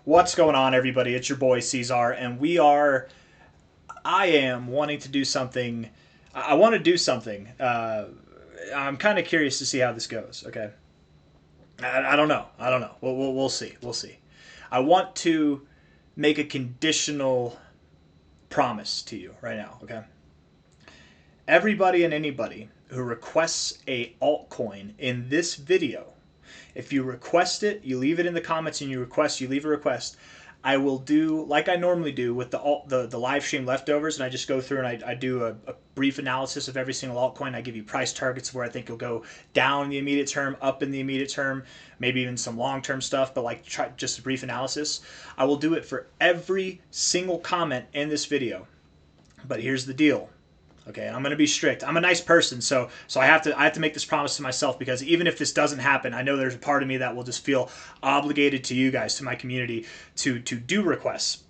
What's going on, everybody? It's your boy C-Zar, and I am wanting to do something. I want to do something. I'm kind of curious to see how this goes. Okay. I don't know. I don't know. We'll see. We'll see. I want to make a conditional promise to you right now. Okay. Everybody and anybody who requests a altcoin in this video, if you request it, you leave it in the comments and you leave a request. I will do like I normally do with the live stream leftovers, and I just go through and I do a brief analysis of every single altcoin. I give you price targets where I think you'll go down in the immediate term, up in the immediate term, maybe even some long-term stuff, but like just a brief analysis. I will do it for every single comment in this video. But here's the deal. Okay, I'm going to be strict. I'm a nice person, so I have to make this promise to myself, because even if this doesn't happen, I know there's a part of me that will just feel obligated to you guys, to my community, to do requests,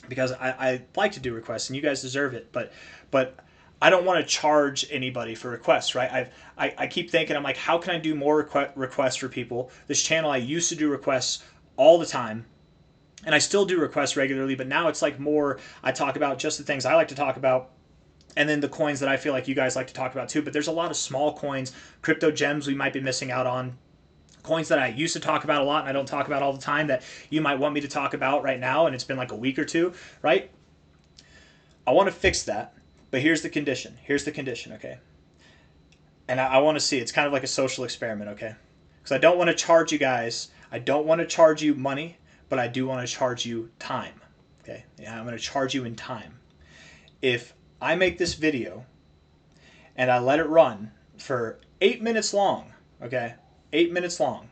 because I like to do requests and you guys deserve it. But I don't want to charge anybody for requests, right? I keep thinking, I'm like, how can I do more requests for people? This channel, I used to do requests all the time, and I still do requests regularly, but now it's like more, I talk about just the things I like to talk about, and then the coins that I feel like you guys like to talk about too. But there's a lot of small coins, crypto gems we might be missing out on, coins that I used to talk about a lot and I don't talk about all the time that you might want me to talk about right now, and it's been like a week or two, right? I want to fix that, but here's the condition. Here's the condition, okay? And I want to see, it's kind of like a social experiment, okay? Because I don't want to charge you guys, I don't want to charge you money, but I do want to charge you time, okay? Yeah, I'm going to charge you in time. If I make this video and I let it run for 8 minutes long, okay? 8 minutes long.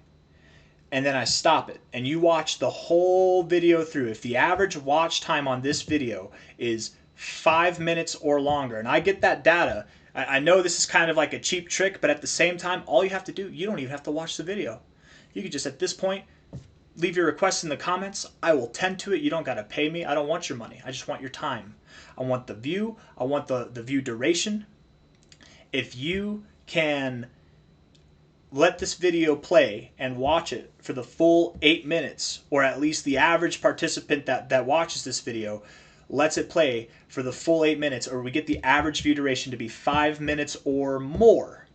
And then I stop it and you watch the whole video through. If the average watch time on this video is 5 minutes or longer, and I get that data, I know this is kind of like a cheap trick, but at the same time, all you have to do, you don't even have to watch the video. You could just, at this point, leave your request in the comments. I will tend to it. You don't got to pay me. I don't want your money. I just want your time. I want the view. I want the view duration. If you can let this video play and watch it for the full 8 minutes, or at least the average participant that watches this video lets it play for the full 8 minutes, or we get the average view duration to be 5 minutes or more,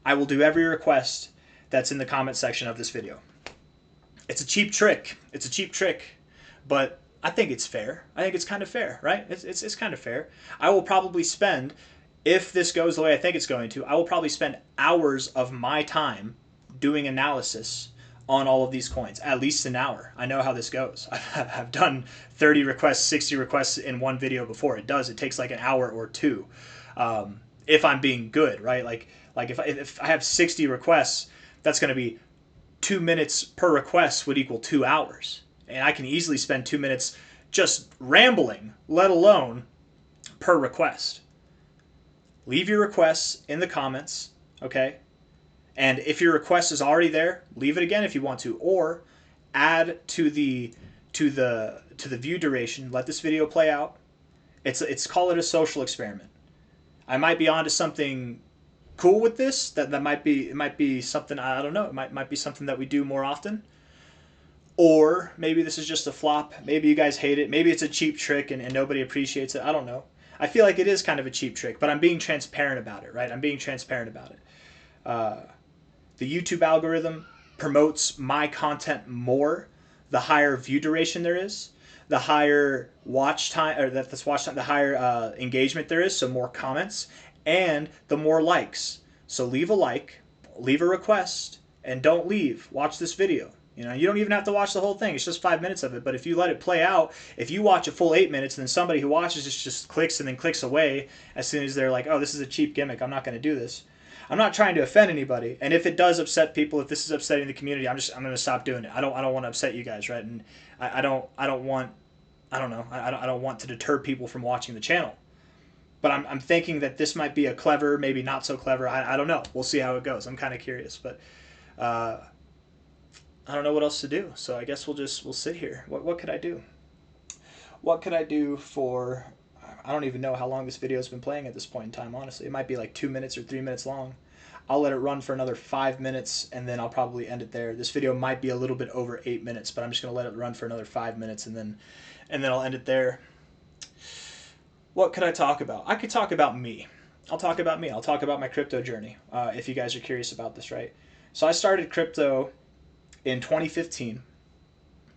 I will do every request that's in the comment section of this video. It's a cheap trick. It's a cheap trick, but I think it's fair. I think it's kind of fair, right? It's kind of fair. I will probably spend, if this goes the way I think it's going to, I will probably spend hours of my time doing analysis on all of these coins, at least an hour. I know how this goes. I've done 30 requests, 60 requests in one video before. It takes like an hour or two, if I'm being good, right? Like if I have 60 requests, that's going to be 2 minutes per request would equal 2 hours. And I can easily spend 2 minutes just rambling, let alone per request. Leave your requests in the comments, okay? And if your request is already there, leave it again if you want to, or add to the view duration. Let this video play out. Call it a social experiment. I might be onto something cool with this. That might be something, I don't know. It might be something that we do more often. Or maybe this is just a flop. Maybe you guys hate it. Maybe it's a cheap trick and nobody appreciates it. I don't know. I feel like it is kind of a cheap trick, but I'm being transparent about it, right? I'm being transparent about it. The YouTube algorithm promotes my content more the higher view duration there is, the higher watch time, or that's watch time, the higher engagement there is, so more comments, and the more likes. So leave a like, leave a request, and don't leave. Watch this video. You know, you don't even have to watch the whole thing. It's just 5 minutes of it. But if you let it play out, if you watch a full 8 minutes, and then somebody who watches this just clicks and then clicks away as soon as they're like, oh, this is a cheap gimmick, I'm not going to do this. I'm not trying to offend anybody. And if it does upset people, if this is upsetting the community, I'm going to stop doing it. I don't want to upset you guys, right? And I don't want to deter people from watching the channel. But I'm thinking that this might be a clever, maybe not so clever. I don't know. We'll see how it goes. I'm kind of curious, but I don't know what else to do. So I guess we'll sit here. What could I do? What could I do for, I don't even know how long this video has been playing at this point in time, honestly. It might be like 2 minutes or 3 minutes long. I'll let it run for another 5 minutes, and then I'll probably end it there. This video might be a little bit over 8 minutes, but I'm just going to let it run for another 5 minutes, and then I'll end it there. What could I talk about? I could talk about me. I'll talk about me. I'll talk about my crypto journey, if you guys are curious about this, right? So I started crypto in 2015.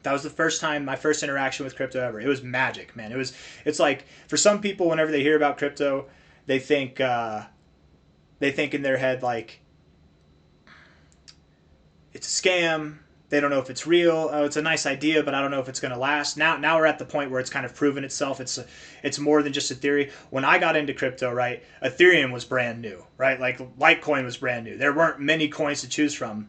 That was the first time, my first interaction with crypto ever. It was magic, man. It's like, for some people, whenever they hear about crypto, they think in their head like it's a scam. They don't know if it's real. Oh, it's a nice idea, but I don't know if it's going to last. Now we're at the point where it's kind of proven itself. It's more than just a theory. When I got into crypto, right, Ethereum was brand new, right? Like Litecoin was brand new. There weren't many coins to choose from.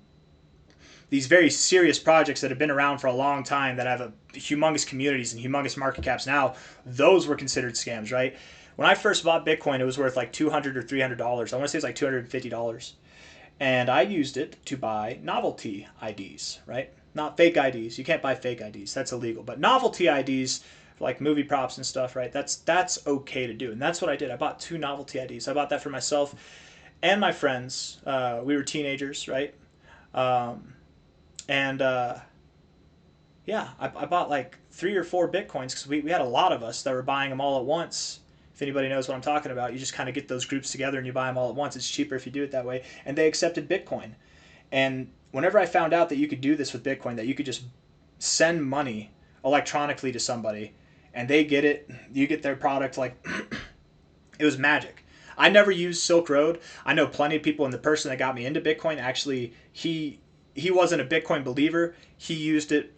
These very serious projects that have been around for a long time that have humongous communities and humongous market caps now, those were considered scams, right? When I first bought Bitcoin, it was worth like $200 or $300. I want to say it was like $250. And I used it to buy novelty IDs, right? Not fake IDs. You can't buy fake IDs. That's illegal. But novelty IDs, like movie props and stuff, right? That's okay to do. And that's what I did. I bought 2 novelty IDs. I bought that for myself and my friends. We were teenagers, right? Yeah, I bought like 3 or 4 Bitcoins because we had a lot of us that were buying them all at once. If anybody knows what I'm talking about, you just kind of get those groups together and you buy them all at once. It's cheaper if you do it that way. And they accepted Bitcoin. And whenever I found out that you could do this with Bitcoin, that you could just send money electronically to somebody and they get it, you get their product, like it was magic. I never used Silk Road. I know plenty of people, and the person that got me into Bitcoin, actually, he wasn't a Bitcoin believer. He used it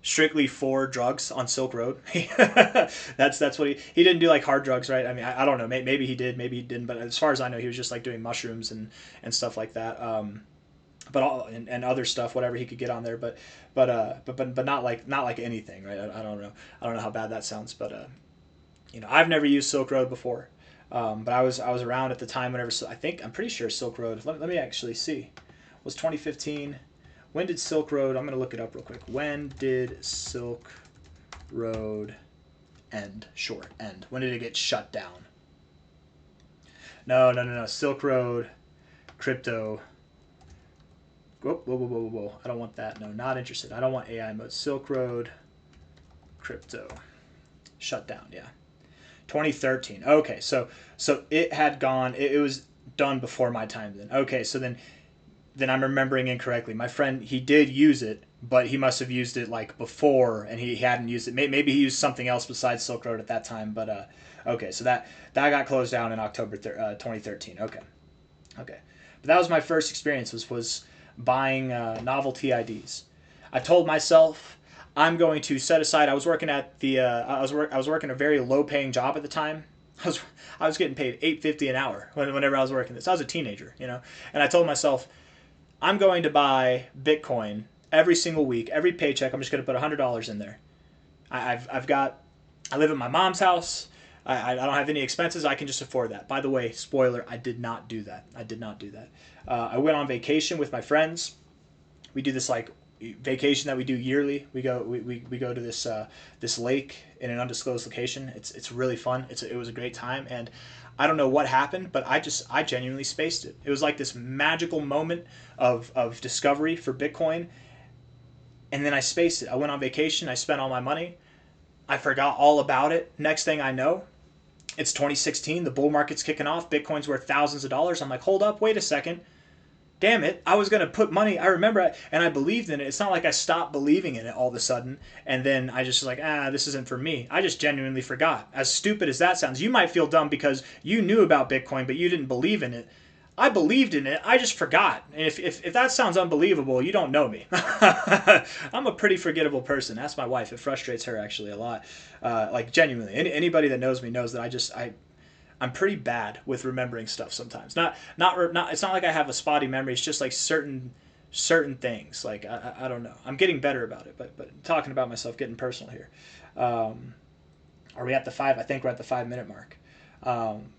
strictly for drugs on Silk Road. That's what he didn't do, like hard drugs, right? I mean, I don't know. Maybe he did, maybe he didn't. But as far as I know, he was just like doing mushrooms and stuff like that. And other stuff, whatever he could get on there. But not like anything, right? I don't know. I don't know how bad that sounds, but I've never used Silk Road before. But I was around at the time whenever, I'm pretty sure Silk Road. Let me actually see. It was 2015. When did Silk Road, I'm going to look it up real quick. When did Silk Road end? When did it get shut down? No. Silk Road crypto. Whoa. I don't want that. No, not interested. I don't want AI mode. Silk Road crypto. Shut down, yeah. 2013. Okay, so it had gone, it was done before my time then. Okay, so then I'm remembering incorrectly. My friend, he did use it, but he must have used it like before, and he hadn't used it. Maybe he used something else besides Silk Road at that time. But okay, so that got closed down in October 2013. Okay. But that was my first experience. Was buying novelty IDs. I told myself I'm going to set aside. I was working at the I was working a very low paying job at the time. I was getting paid $8.50 an hour whenever I was working this. I was a teenager, and I told myself, I'm going to buy Bitcoin every single week, every paycheck. I'm just going to put $100 in there. I live at my mom's house. I don't have any expenses. I can just afford that. By the way, spoiler, I did not do that. I went on vacation with my friends. We do this like vacation that we do yearly. We go to this lake in an undisclosed location. It's really fun. It was a great time, and I don't know what happened, but I genuinely spaced it. It was like this magical moment of discovery for Bitcoin, and then I spaced it. I went on vacation. I spent all my money. I forgot all about it. Next thing I know, it's 2016. The bull market's kicking off. Bitcoin's worth thousands of dollars. I'm like, hold up, wait a second. Damn it, I was going to put money, I remember, and I believed in it. It's not like I stopped believing in it all of a sudden, and then I just like, this isn't for me. I just genuinely forgot. As stupid as that sounds, you might feel dumb because you knew about Bitcoin, but you didn't believe in it. I believed in it, I just forgot. And if that sounds unbelievable, you don't know me. I'm a pretty forgettable person. Ask my wife. It frustrates her actually a lot. Like genuinely, anybody that knows me knows that I'm pretty bad with remembering stuff sometimes. Not. It's not like I have a spotty memory. It's just like certain things. Like I don't know. I'm getting better about it. But talking about myself, getting personal here. Are we at the 5? I think we're at the 5-minute mark.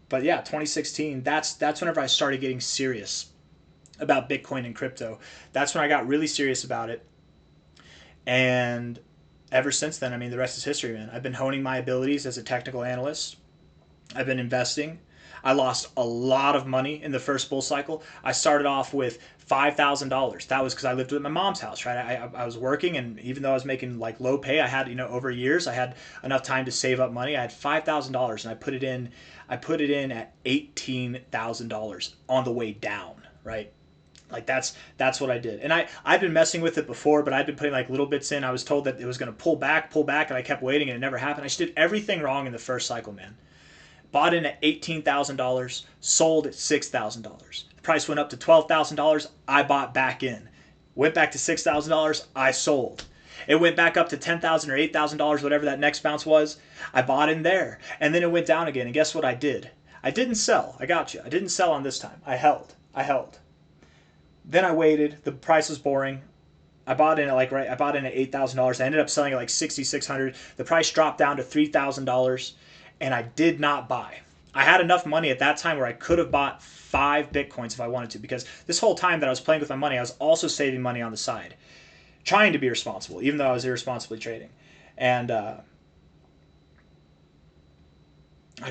But yeah, 2016. That's whenever I started getting serious about Bitcoin and crypto. That's when I got really serious about it. And ever since then, I mean, the rest is history, man. I've been honing my abilities as a technical analyst. I've been investing. I lost a lot of money in the first bull cycle. I started off with $5,000. That was because I lived at my mom's house, right? I was working, and even though I was making like low pay, I had, over years, I had enough time to save up money. I had $5,000, and I put it in. I put it in at $18,000 on the way down, right? Like that's what I did. And I'd been messing with it before, but I'd been putting like little bits in. I was told that it was going to pull back, and I kept waiting, and it never happened. I just did everything wrong in the first cycle, man. Bought in at $18,000, sold at $6,000. The price went up to $12,000. I bought back in. Went back to $6,000. I sold. It went back up to $10,000 or $8,000, whatever that next bounce was. I bought in there, and then it went down again. And guess what I did? I didn't sell. I got you. I didn't sell on this time. I held. Then I waited. The price was boring. I bought in at I bought in at $8,000. I ended up selling at like $6,600. The price dropped down to $3,000, and I did not buy. I had enough money at that time where I could have bought 5 Bitcoins if I wanted to, because this whole time that I was playing with my money, I was also saving money on the side, trying to be responsible, even though I was irresponsibly trading. And I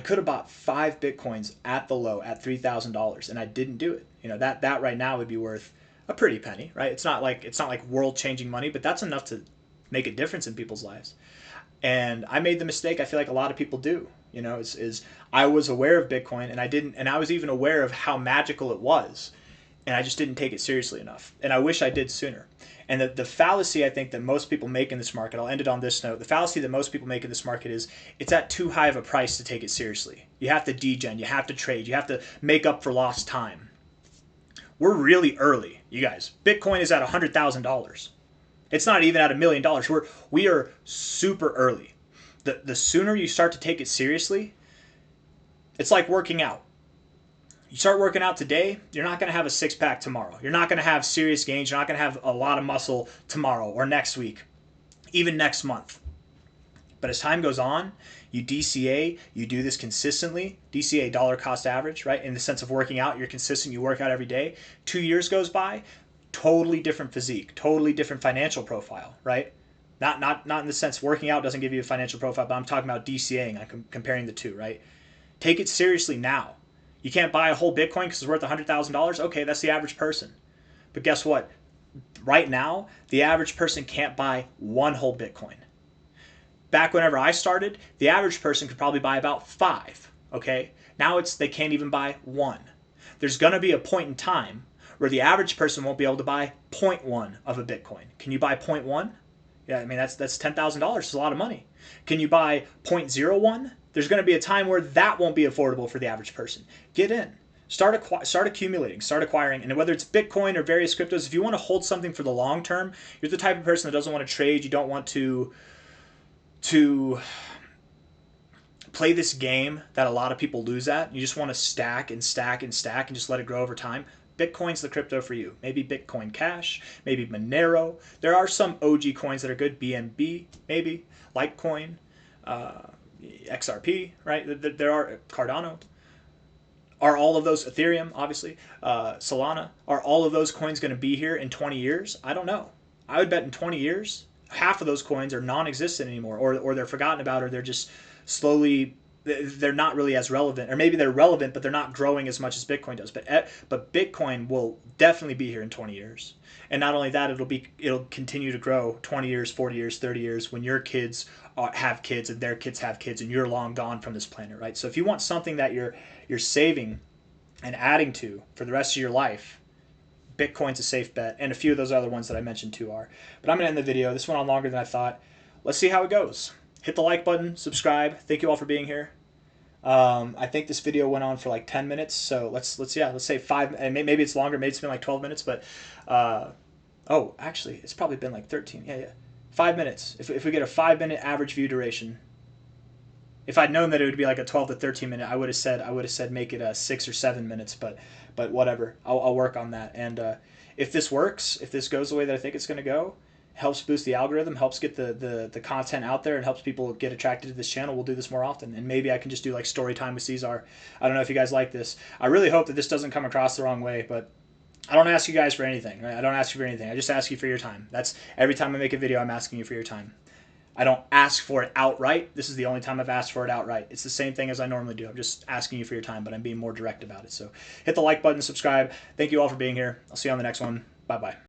could have bought 5 Bitcoins at the low at $3,000, and I didn't do it. That right now would be worth a pretty penny, right? It's not like world-changing money, but that's enough to make a difference in people's lives. And I made the mistake I feel like a lot of people do. Is I was aware of Bitcoin, and I was even aware of how magical it was, and I just didn't take it seriously enough. And I wish I did sooner. And the fallacy I think that most people make in this market, I'll end it on this note, the fallacy that most people make in this market is it's at too high of a price to take it seriously. You have to degen, you have to trade, you have to make up for lost time. We're really early, you guys. Bitcoin is at $100,000. It's not even at $1 million. We are super early. The sooner you start to take it seriously, it's like working out. You start working out today, you're not going to have a six-pack tomorrow. You're not going to have serious gains. You're not going to have a lot of muscle tomorrow or next week, even next month. But as time goes on, you DCA, you do this consistently, DCA, dollar cost average, right? In the sense of working out, you're consistent, you work out every day. 2 years goes by, totally different physique, totally different financial profile, right? Not in the sense working out doesn't give you a financial profile, but I'm talking about DCAing, I'm comparing the two, right? Take it seriously now. You can't buy a whole Bitcoin because it's worth $100,000. Okay, that's the average person. But guess what? Right now, the average person can't buy one whole Bitcoin. Back whenever I started, the average person could probably buy about 5. Okay? Now they can't even buy 1. There's going to be a point in time where the average person won't be able to buy 0.1 of a Bitcoin. Can you buy 0.1? Yeah, I mean, that's $10,000. It's a lot of money. Can you buy 0.01? There's going to be a time where that won't be affordable for the average person. Get in. Start accumulating. Start acquiring. And whether it's Bitcoin or various cryptos, if you want to hold something for the long term, you're the type of person that doesn't want to trade. You don't want to play this game that a lot of people lose at. You just want to stack and stack and stack and just let it grow over time. Bitcoin's the crypto for you. Maybe Bitcoin Cash, maybe Monero. There are some OG coins that are good. BNB, maybe. Litecoin, XRP, right? There are Cardano. Are all of those, Ethereum, obviously, Solana, are all of those coins going to be here in 20 years? I don't know. I would bet in 20 years, half of those coins are non-existent anymore, or they're forgotten about, or they're just slowly, they're not really as relevant, or maybe they're relevant, but they're not growing as much as Bitcoin does. But Bitcoin will definitely be here in 20 years. And not only that, it'll continue to grow 20 years, 40 years, 30 years when your kids have kids and their kids have kids and you're long gone from this planet, right? So if you want something that you're saving and adding to for the rest of your life, Bitcoin's a safe bet, and a few of those other ones that I mentioned too are. But I'm going to end the video. This went on longer than I thought. Let's see how it goes. Hit the like button, subscribe. Thank you all for being here. I think this video went on for like 10 minutes, so let's say 5, and maybe it's longer, maybe it's been like 12 minutes, but oh, actually, it's probably been like 13. Yeah. 5 minutes. If we get a 5-minute average view duration, if I'd known that it would be like a 12 to 13 minute, I would have said make it 6 or 7 minutes, but whatever. I'll work on that. And if this works, if this goes the way that I think it's going to go, helps boost the algorithm, helps get the content out there, and helps people get attracted to this channel, we'll do this more often. And maybe I can just do like story time with C-Zar. I don't know if you guys like this. I really hope that this doesn't come across the wrong way, but I don't ask you guys for anything. Right? I don't ask you for anything. I just ask you for your time. That's every time I make a video, I'm asking you for your time. I don't ask for it outright. This is the only time I've asked for it outright. It's the same thing as I normally do. I'm just asking you for your time, but I'm being more direct about it. So hit the like button, subscribe. Thank you all for being here. I'll see you on the next one. Bye-bye.